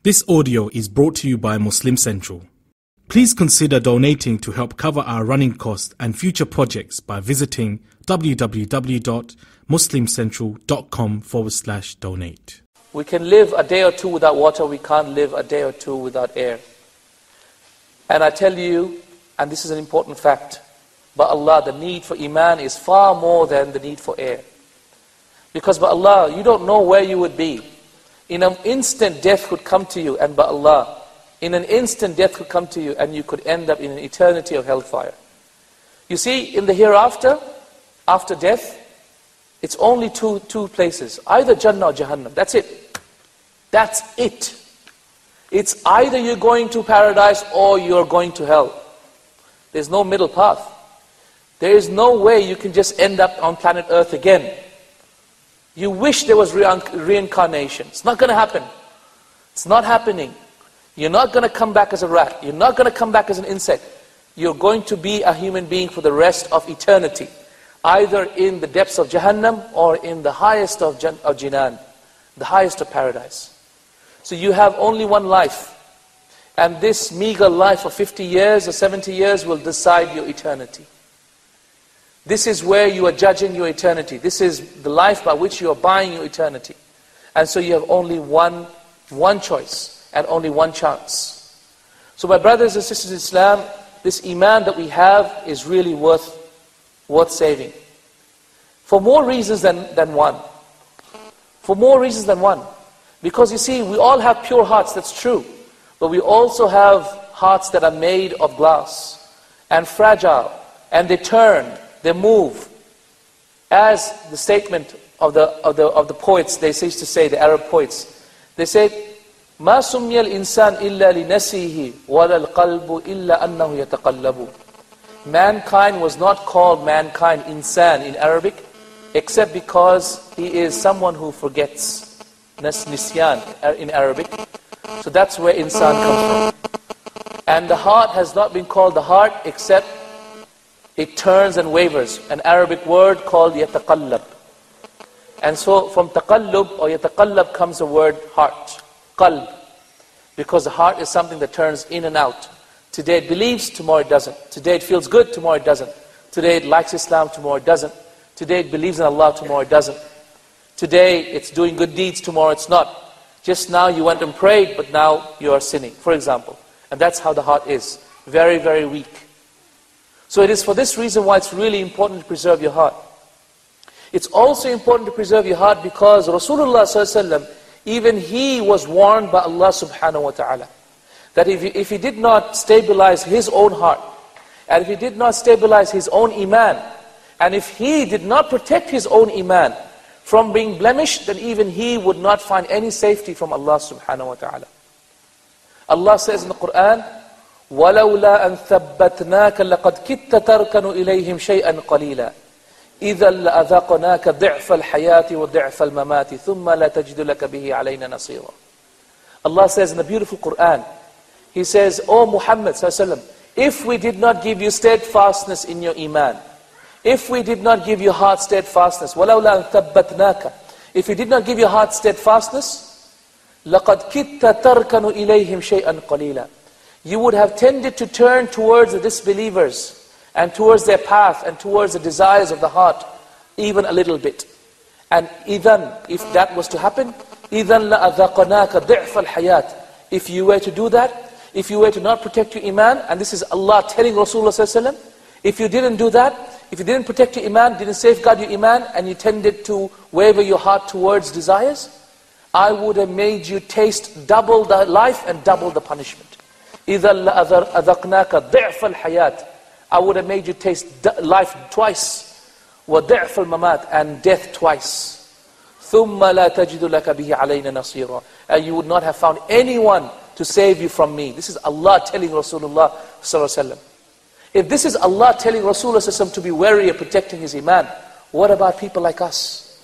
This audio is brought to you by Muslim Central. Please consider donating to help cover our running costs and future projects by visiting www.muslimcentral.com/donate. We can live a day or two without water, we can't live a day or two without air. And I tell you, and this is an important fact, by Allah, the need for Iman is far more than the need for air. Because by Allah, you don't know where you would be. In an instant, death could come to you, and by Allah, in an instant, death could come to you, and you could end up in an eternity of hellfire. You see, in the hereafter, after death, it's only two places. Either Jannah or Jahannam. That's it. That's it. It's either you're going to paradise or you're going to hell. There's no middle path. There is no way you can just end up on planet Earth again. You wish there was reincarnation. It's not going to happen. It's not happening. You're not going to come back as a rat. You're not going to come back as an insect. You're going to be a human being for the rest of eternity. Either in the depths of Jahannam or in the highest of Jinan, the highest of paradise. So you have only one life. And this meager life of 50 years or 70 years will decide your eternity. This is where you are judging your eternity. This is the life by which you are buying your eternity. And so you have only one choice and only one chance. So my brothers and sisters in Islam, this Iman that we have is really worth saving. For more reasons than one. For more reasons than one. Because you see, we all have pure hearts, that's true. But we also have hearts that are made of glass and fragile, and they turn, they move. As the statement of the poets, they used to say, the Arab poets, they said, "Ma summiya al-insan illa li nasihi, wala al-qalbu illa annahu yataqallabu." Mankind was not called mankind, insan in Arabic, except because he is someone who forgets. Nisyan in Arabic. So that's where insan comes from. And the heart has not been called the heart except it turns and wavers. An Arabic word called yataqallab. And so from taqallub or yataqallab comes the word heart, qalb. Because the heart is something that turns in and out. Today it believes, tomorrow it doesn't. Today it feels good, tomorrow it doesn't. Today it likes Islam, tomorrow it doesn't. Today it believes in Allah, tomorrow it doesn't. Today it's doing good deeds, tomorrow it's not. Just now you went and prayed, but now you are sinning, for example. And that's how the heart is. Very, very weak. So it is for this reason why it's really important to preserve your heart. It's also important to preserve your heart because Rasulullah ﷺ, even he was warned by Allah subhanahu wa ta'ala, that if he did not stabilize his own heart, and if he did not stabilize his own Iman, and if he did not protect his own Iman from being blemished, then even he would not find any safety from Allah subhanahu wa ta'ala. Allah says in the Quran, وَلَوْلَا أَن ثَبَّتْنَاكَ لَقَدْ كِدْتَ تَرْكَنُ إِلَيْهِمْ شَيْئًا قَلِيلًا إِذًا لَأَذَقْنَاكَ ضِعْفَ الْحَيَاةِ وَضِعْفَ الْمَمَاتِ ثُمَّ لَا تَجِدُ لَكَ بِهِ عَلَيْنَا نَصِيرًا. Allah says in the beautiful Quran, He says, O Muhammad ﷺ, if we did not give you steadfastness in your Iman, if we did not give your heart steadfastness, وَلَوْلَا أَن ثَبَّتْنَاكَ, if we did not give your heart steadfastness, لَقَدْ كِدْتَ تَرْكَنُ إِلَيْهِمْ شَيْئًا قَلِيلًا, you would have tended to turn towards the disbelievers and towards their path and towards the desires of the heart even a little bit. And even if that was to happen, إِذًا لَأَذَقْنَاكَ ضِعْفَ الْحَيَاةِ, if you were to do that, if you were to not protect your Iman, and this is Allah telling Rasulullah ﷺ, if you didn't do that, if you didn't protect your Iman, didn't safeguard your Iman, and you tended to waver your heart towards desires, I would have made you taste double the life and double the punishment. إِذًا لَأَذَقْنَاكَ ضِعْفَ الْحَيَاةِ, I would have made you taste life twice, وَضِعْفَ الْمَمَاتِ, and death twice. ثُمَّ لَا تَجِدُ لَكَ بِهِ عَلَيْنَا نَصِيرًا, and you would not have found anyone to save you from me. This is Allah telling Rasulullah ﷺ. If this is Allah telling Rasulullah ﷺ to be wary of protecting his Iman, what about people like us?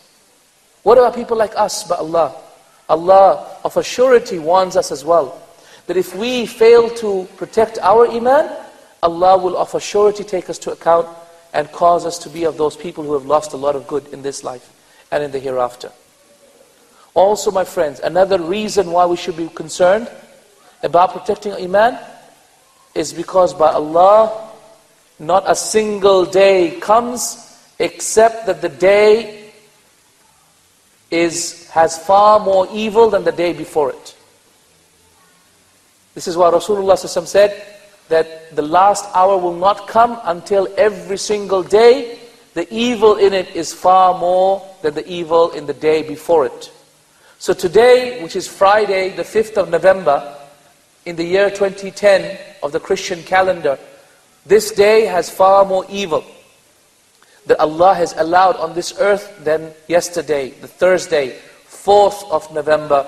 What about people like us by Allah? Allah of a surety warns us as well, that if we fail to protect our Iman, Allah will of a surety take us to account and cause us to be of those people who have lost a lot of good in this life and in the hereafter. Also, my friends, another reason why we should be concerned about protecting our Iman is because by Allah, not a single day comes except that the day has far more evil than the day before it. This is why Rasulullah ﷺ said that the last hour will not come until every single day, the evil in it is far more than the evil in the day before it. So today, which is Friday, the 5th of November, in the year 2010 of the Christian calendar, this day has far more evil that Allah has allowed on this earth than yesterday, the Thursday, 4th of November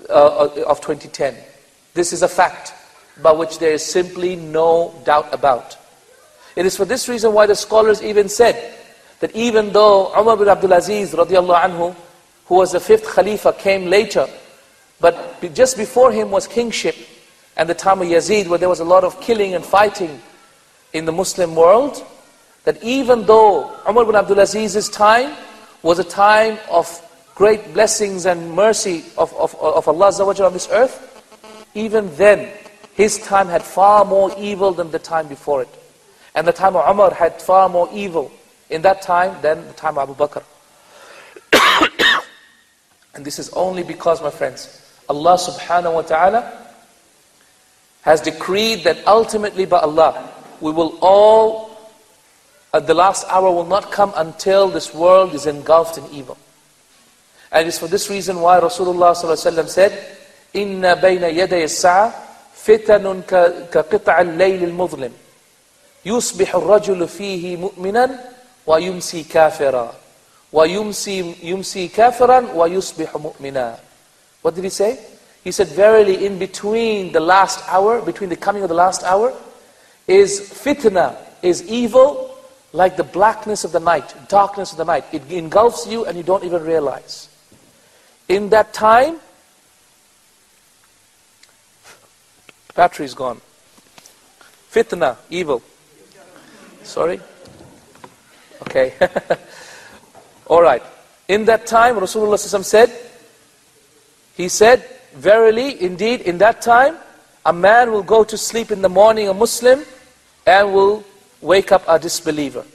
of 2010. This is a fact about which there is simply no doubt about. It is for this reason why the scholars even said that even though Umar bin Abdul Aziz radiallahu anhu, who was the 5th Khalifa, came later, but just before him was kingship and the time of Yazid, where there was a lot of killing and fighting in the Muslim world, that even though Umar bin Abdul Aziz's time was a time of great blessings and mercy of Allah Azza wa Jalla on this earth, even then his time had far more evil than the time before it. And the time of Umar had far more evil in that time than the time of Abu Bakr. And this is only because, my friends, Allah subhanahu wa ta'ala has decreed that ultimately by Allah, we will all, the last hour will not come until this world is engulfed in evil. And it is for this reason why Rasulullah ﷺ said, إِنَّ بَيْنَ يَدَيِ السَّاعَةِ فِتَنٌ كَقِطْعَ اللَّيْلِ الْمُظْلِمِ يُصْبِحُ الرَّجُلُ فِيهِ مُؤْمِنًا وَيُمْسِي كَافِرًا وَيُمْسِي كَافِرًا وَيُصْبِحُ مُؤْمِنًا. What did he say? He said, verily in between the last hour, between the coming of the last hour, is fitna, is evil, like the blackness of the night, darkness of the night. It engulfs you and you don't even realize. In that time, battery's gone. Fitna, evil. Sorry? Okay. Alright. In that time, Rasulullah said, he said, verily, indeed, in that time, a man will go to sleep in the morning, a Muslim, and will wake up a disbeliever.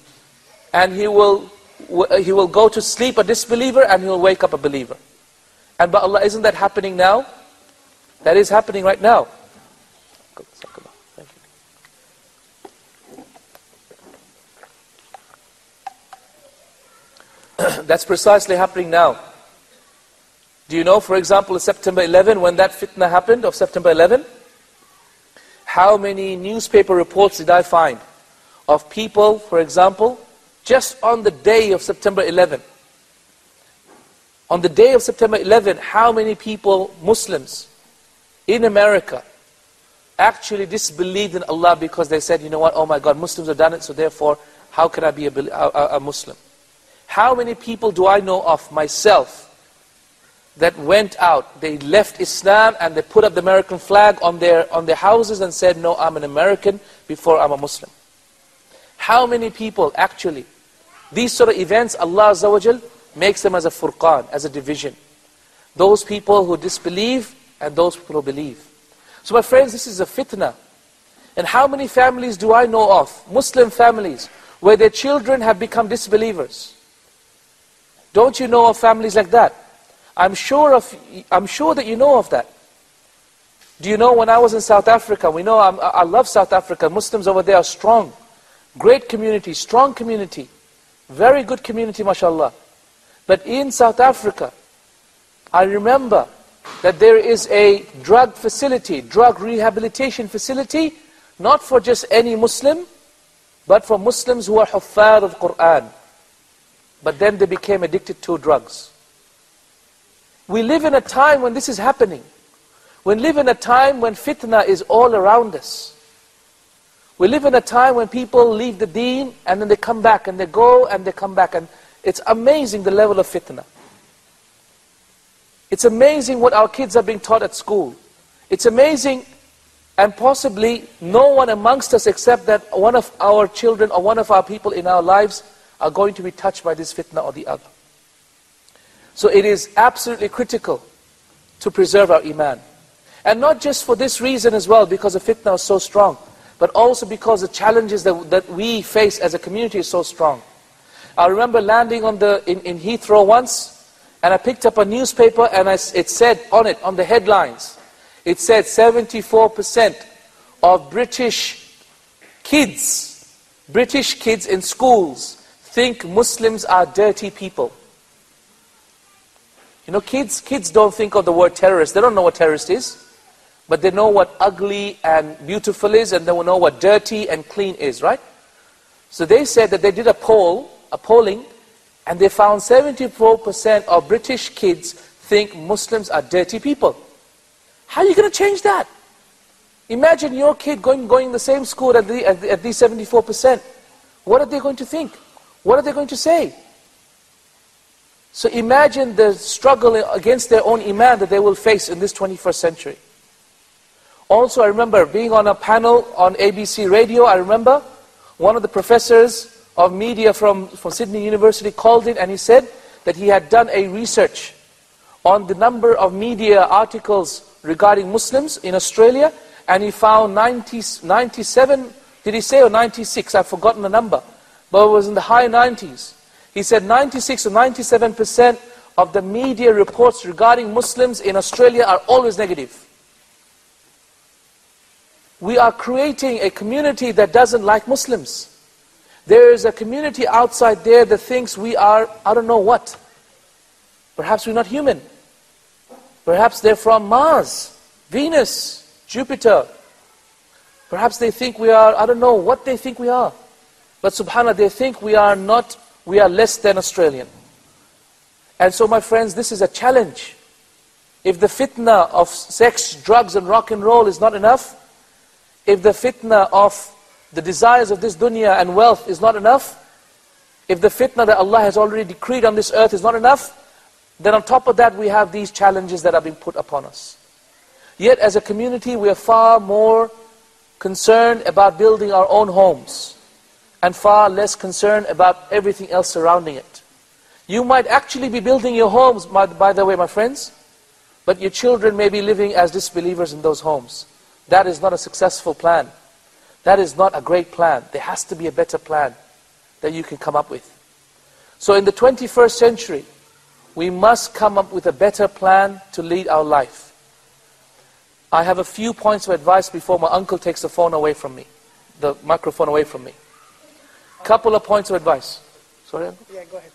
And he will go to sleep a disbeliever and he will wake up a believer. And by Allah, isn't that happening now? That is happening right now. Thank you. That's precisely happening now. Do you know, for example, September 11, when that fitna happened of September 11, how many newspaper reports did I find of people, for example, just on the day of September 11. On the day of September 11, how many people, Muslims, in America, actually disbelieved in Allah because they said, you know what, oh my God, Muslims have done it, so therefore, how can I be a Muslim? How many people do I know of myself that went out, they left Islam and they put up the American flag on their houses and said, no, I'm an American before I'm a Muslim? How many people actually, these sort of events, Allah Azza wa Jal makes them as a furqan, as a division. Those people who disbelieve and those people who believe. So my friends, this is a fitna. And how many families do I know of, Muslim families, where their children have become disbelievers? Don't you know of families like that? I'm sure that you know of that. Do you know, when I was in South Africa, we know I love South Africa. Muslims over there are strong. Great community, strong community. Very good community, mashallah. But in South Africa, I remember that there is a drug facility, drug rehabilitation facility, not for just any Muslim, but for Muslims who are huffaz of Quran. But then they became addicted to drugs. We live in a time when this is happening. We live in a time when fitna is all around us. We live in a time when people leave the deen and then they come back and they go and they come back. And it's amazing the level of fitna. It's amazing what our kids are being taught at school. It's amazing, and possibly no one amongst us except that one of our children or one of our people in our lives are going to be touched by this fitna or the other. So it is absolutely critical to preserve our Iman. And not just for this reason as well, because the fitna is so strong, but also because the challenges that we face as a community is so strong. I remember landing in Heathrow once, and I picked up a newspaper, and it said on it, on the headlines, it said 74% of British kids in schools think Muslims are dirty people. You know, kids don't think of the word terrorist. They don't know what terrorist is. But they know what ugly and beautiful is, and they will know what dirty and clean is, right? So they said that they did a polling, and they found 74% of British kids think Muslims are dirty people. How are you going to change that? Imagine your kid going in the same school at these 74%. What are they going to think? What are they going to say? So imagine the struggle against their own Iman that they will face in this 21st century. Also, I remember being on a panel on ABC radio. I remember one of the professors of media from Sydney University called in, and he said that he had done a research on the number of media articles regarding Muslims in Australia, and he found 97, did he say, or 96? I've forgotten the number, but it was in the high 90s. He said 96 or 97% of the media reports regarding Muslims in Australia are always negative. We are creating a community that doesn't like Muslims. There is a community outside there that thinks we are, I don't know what. Perhaps we're not human. Perhaps they're from Mars, Venus, Jupiter. Perhaps they think we are, I don't know what they think we are. But subhanAllah, they think we are less than Australian. And so my friends, this is a challenge. If the fitna of sex, drugs and rock and roll is not enough, if the fitna of the desires of this dunya and wealth is not enough, if the fitna that Allah has already decreed on this earth is not enough, then on top of that we have these challenges that are being put upon us. Yet as a community we are far more concerned about building our own homes and far less concerned about everything else surrounding it. You might actually be building your homes, by the way, my friends, but your children may be living as disbelievers in those homes. That is not a successful plan. That is not a great plan. There has to be a better plan that you can come up with. So in the 21st century, we must come up with a better plan to lead our life. I have a few points of advice before my uncle takes the phone away from me, the microphone away from me. Couple of points of advice. Sorry, uncle? Yeah, go ahead.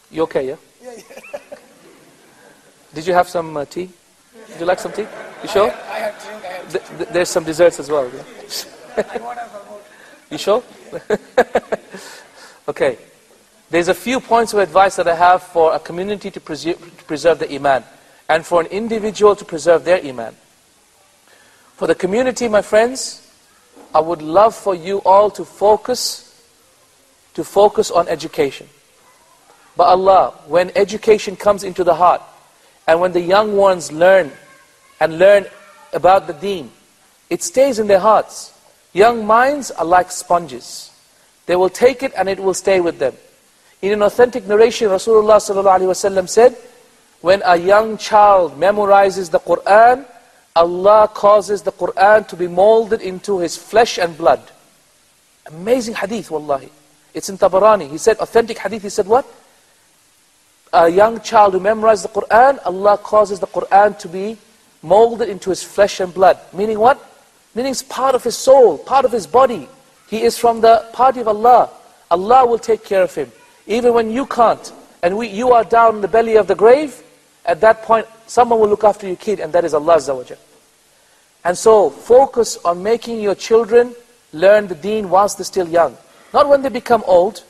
You okay, yeah? Yeah. Did you have some tea? Would you like some tea? You sure? I have drink, I have tea. There's some desserts as well. Yeah? I want to promote. You sure? Okay. There's a few points of advice that I have for a community to preserve the Iman, and for an individual to preserve their Iman. For the community, my friends, I would love for you all to focus on education. But Allah, when education comes into the heart, and when the young ones learn about the deen, it stays in their hearts. Young minds are like sponges. They will take it and it will stay with them. In an authentic narration, Rasulullah ﷺ said, when a young child memorizes the Qur'an, Allah causes the Qur'an to be molded into his flesh and blood. Amazing hadith, wallahi. It's in Tabarani. He said, authentic hadith, he said what? A young child who memorizes the Qur'an, Allah causes the Qur'an to be molded into his flesh and blood. Meaning what? Meaning it's part of his soul, part of his body. He is from the party of Allah. Allah will take care of him. Even when you can't, and you are down in the belly of the grave, at that point, someone will look after your kid, and that is Allah Azza wa Jal. And so, focus on making your children learn the deen whilst they're still young. Not when they become old.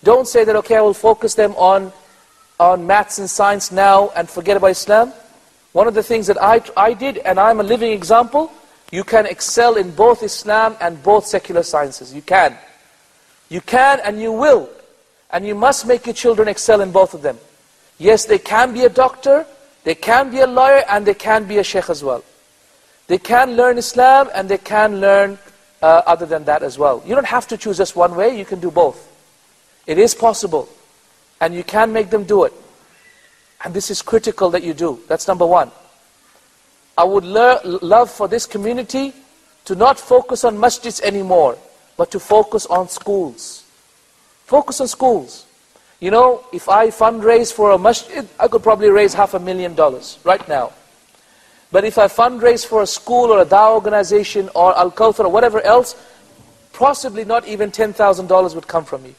Don't say that, okay, I will focus them on maths and science now and forget about Islam. One of the things that I did, and I'm a living example, you can excel in both Islam and both secular sciences. You can. You can and you will. And you must make your children excel in both of them. Yes, they can be a doctor, they can be a lawyer, and they can be a sheikh as well. They can learn Islam and they can learn other than that as well. You don't have to choose just one way, you can do both. It is possible. And you can make them do it. And this is critical that you do. That's number one. I would love for this community to not focus on masjids anymore, but to focus on schools. Focus on schools. You know, if I fundraise for a masjid, I could probably raise $500,000 right now. But if I fundraise for a school or a dawah organization or Al-Kawthar or whatever else, possibly not even $10,000 would come from me.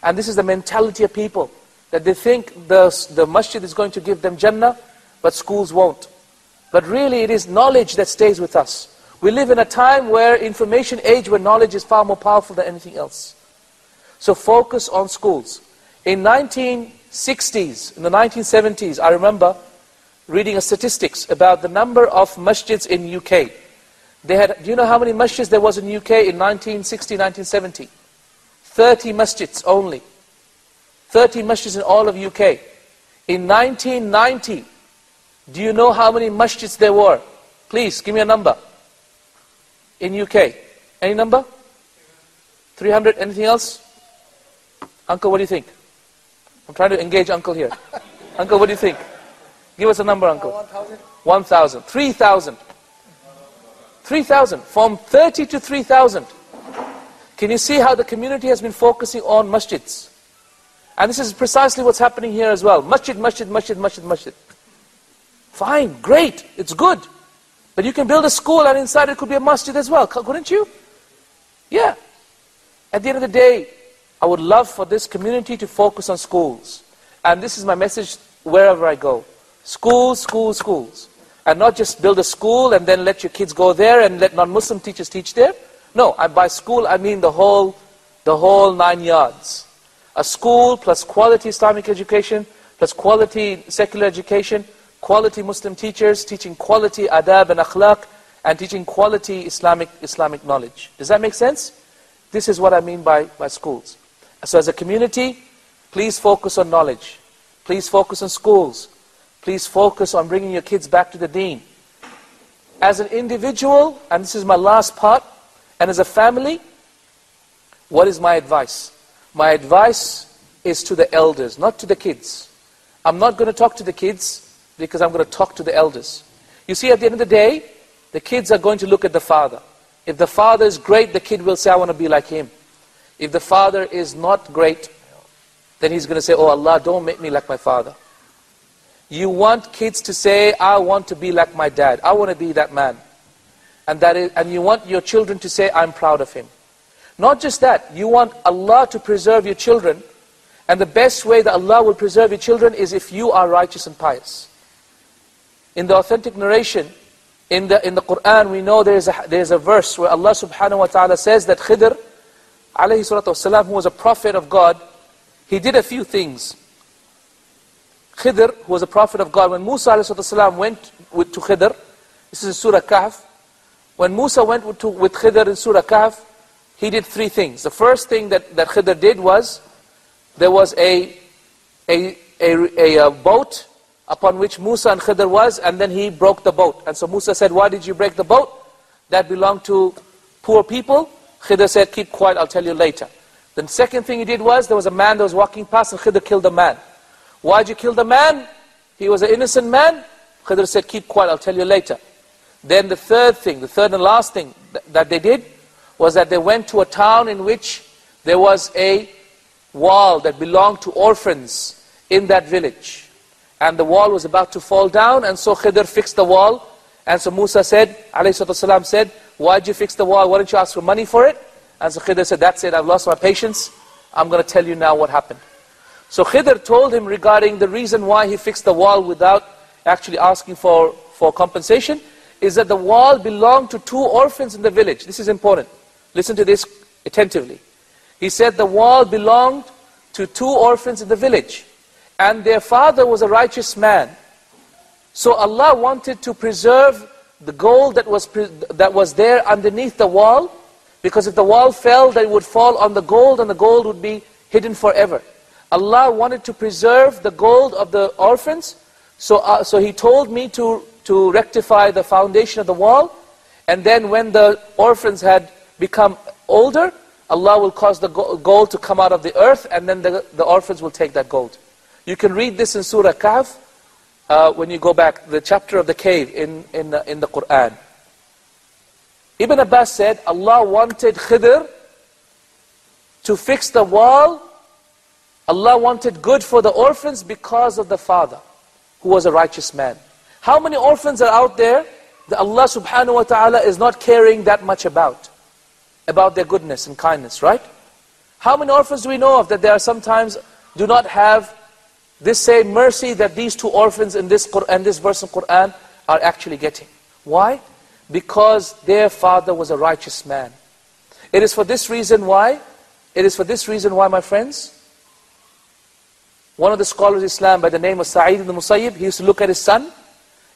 And this is the mentality of people, that they think the masjid is going to give them Jannah, but schools won't. But really it is knowledge that stays with us. We live in a time where information age, where knowledge is far more powerful than anything else. So focus on schools. In 1960s, in the 1970s, I remember reading a statistics about the number of masjids in UK. They had, do you know how many masjids there was in UK in 1960, 1970? 30 masjids only. 30 masjids in all of UK. In 1990, do you know how many masjids there were? Please, give me a number. In UK. Any number? 300, anything else? Uncle, what do you think? I'm trying to engage Uncle here. Uncle, what do you think? Give us a number, Uncle. 1,000. 1,000. 3,000. 3,000. From 30 to 3,000. Can you see how the community has been focusing on masjids? And this is precisely what's happening here as well. Masjid, masjid, masjid, masjid, masjid. Fine, great, it's good. But you can build a school and inside it could be a masjid as well, couldn't you? Yeah. At the end of the day, I would love for this community to focus on schools. And this is my message wherever I go. Schools, schools, schools. And not just build a school and then let your kids go there and let non-Muslim teachers teach there. No, by school I mean the whole 9 yards. A school plus quality Islamic education, plus quality secular education, quality Muslim teachers, teaching quality adab and akhlaq, and teaching quality Islamic knowledge. Does that make sense? This is what I mean by schools. So as a community, please focus on knowledge. Please focus on schools. Please focus on bringing your kids back to the deen. As an individual, and this is my last part, and as a family, what is my advice? My advice is to the elders, not to the kids. I'm not going to talk to the kids because I'm going to talk to the elders. You see, at the end of the day, the kids are going to look at the father. If the father is great, the kid will say, I want to be like him. If the father is not great, then he's going to say, oh Allah, don't make me like my father. You want kids to say, I want to be like my dad. I want to be that man. And you want your children to say, I'm proud of him. Not just that, you want Allah to preserve your children. And the best way that Allah will preserve your children is if you are righteous and pious. In the authentic narration, in the Quran, we know there is a verse where Allah subhanahu wa ta'ala says that Khidr, alayhi salatu wasalam, who was a prophet of God, he did a few things. Khidr, who was a prophet of God, when Musa alayhi salatu wasalam went to Khidr, this is in Surah Kahf, when Musa went with Khidr in Surah Kahf, he did 3 things. The first thing that Khidr did was, there was a boat upon which Musa and Khidr was, and then he broke the boat. And so Musa said, why did you break the boat? That belonged to poor people. Khidr said, keep quiet, I'll tell you later. The second thing he did was, there was a man that was walking past and Khidr killed the man. Why did you kill the man? He was an innocent man. Khidr said, keep quiet, I'll tell you later. Then the third and last thing that they did was that they went to a town in which there was a wall that belonged to orphans in that village. And the wall was about to fall down, and so Khidr fixed the wall. And so Musa said, alayhi said, why did you fix the wall? Why didn't you ask for money for it? And so Khidr said, that's it, I've lost my patience. I'm going to tell you now what happened. So Khidr told him regarding the reason why he fixed the wall without actually asking for compensation, is that the wall belonged to 2 orphans in the village. This is important. Listen to this attentively. He said the wall belonged to 2 orphans in the village. And their father was a righteous man. So Allah wanted to preserve the gold that was there underneath the wall. Because if the wall fell, then it would fall on the gold, and the gold would be hidden forever. Allah wanted to preserve the gold of the orphans. So He told me to rectify the foundation of the wall. And then when the orphans had become older, Allah will cause the gold to come out of the earth, and then the orphans will take that gold. You can read this in Surah Kahf. when you go back, the chapter of the cave in the Quran. Ibn Abbas said, Allah wanted Khidr to fix the wall. Allah wanted good for the orphans because of the father, who was a righteous man. How many orphans are out there that Allah subhanahu wa ta'ala is not caring that much about their goodness and kindness, right? How many orphans do we know of that there are sometimes do not have this same mercy that these two orphans in this Quran, this verse of Quran are actually getting? Why? Because their father was a righteous man. It is for this reason why, my friends, one of the scholars of Islam by the name of Sa'id ibn Musayyib, he used to look at his son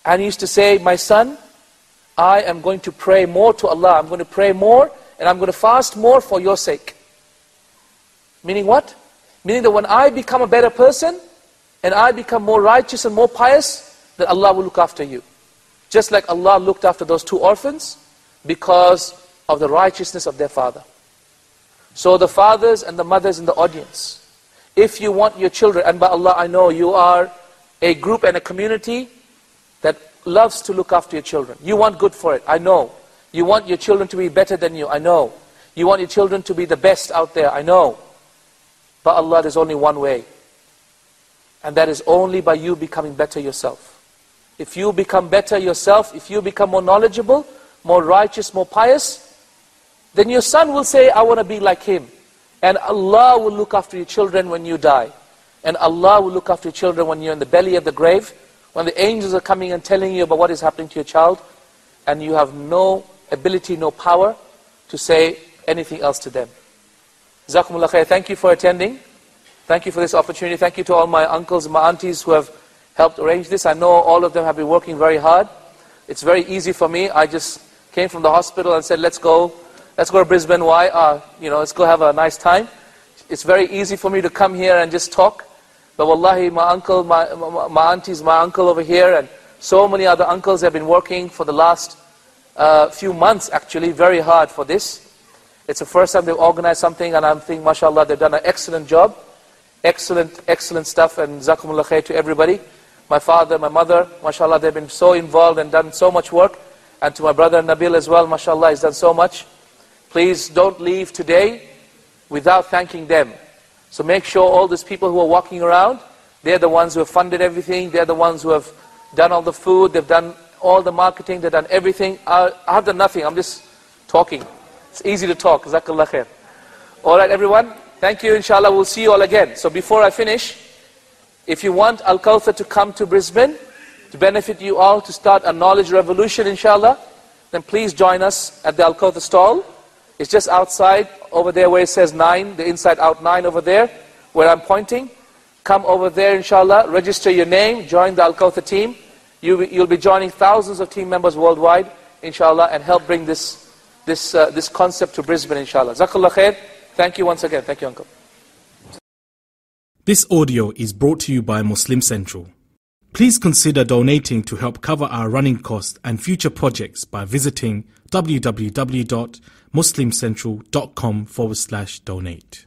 and he used to say, my son, I am going to pray more to Allah. I'm going to pray more and I'm going to fast more for your sake. Meaning what? Meaning that when I become a better person and I become more righteous and more pious, then Allah will look after you. Just like Allah looked after those two orphans because of the righteousness of their father. So the fathers and the mothers in the audience, if you want your children, and by Allah I know you are a group and a community that loves to look after your children. You want good for it, I know. You want your children to be better than you, I know. You want your children to be the best out there, I know. But Allah, there's only one way. And that is only by you becoming better yourself. If you become better yourself, if you become more knowledgeable, more righteous, more pious, then your son will say, I want to be like him. And Allah will look after your children when you die. And Allah will look after your children when you're in the belly of the grave, when the angels are coming and telling you about what is happening to your child, and you have no ability, no power to say anything else to them. Jazakumullah khair. Thank you for attending. Thank you for this opportunity. Thank you to all my uncles and my aunties who have helped arrange this. I know all of them have been working very hard. It's very easy for me. I just came from the hospital and said, let's go to Brisbane. Why? Let's go have a nice time. It's very easy for me to come here and just talk. But wallahi, my uncle, my aunties, my uncle over here, and so many other uncles have been working for the last few months actually, very hard for this. It's the first time they've organized something, and I'm thinking, mashallah, they've done an excellent job. Excellent stuff, and jazakumullah khair to everybody. My father, my mother, mashallah, they've been so involved and done so much work. And to my brother Nabil as well, mashallah, he's done so much. Please don't leave today without thanking them. So make sure all these people who are walking around, they're the ones who have funded everything, they're the ones who have done all the food, they've done all the marketing, they've done everything. I have done nothing, I'm just talking. It's easy to talk, jazakallah khair. Alright everyone, thank you, inshallah, we'll see you all again. So before I finish, if you want Al-Kawthar to come to Brisbane, to benefit you all, to start a knowledge revolution, inshallah, then please join us at the Al-Kawthar stall. It's just outside, over there where it says 9, the inside out 9 over there, where I'm pointing. Come over there, inshallah, register your name, join the Al-Kawthar team. You'll be joining thousands of team members worldwide, inshallah, and help bring this concept to Brisbane, inshallah. Jazakallah khair. Thank you once again. Thank you, Uncle. This audio is brought to you by Muslim Central. Please consider donating to help cover our running costs and future projects by visiting www.muslimcentral.com/donate.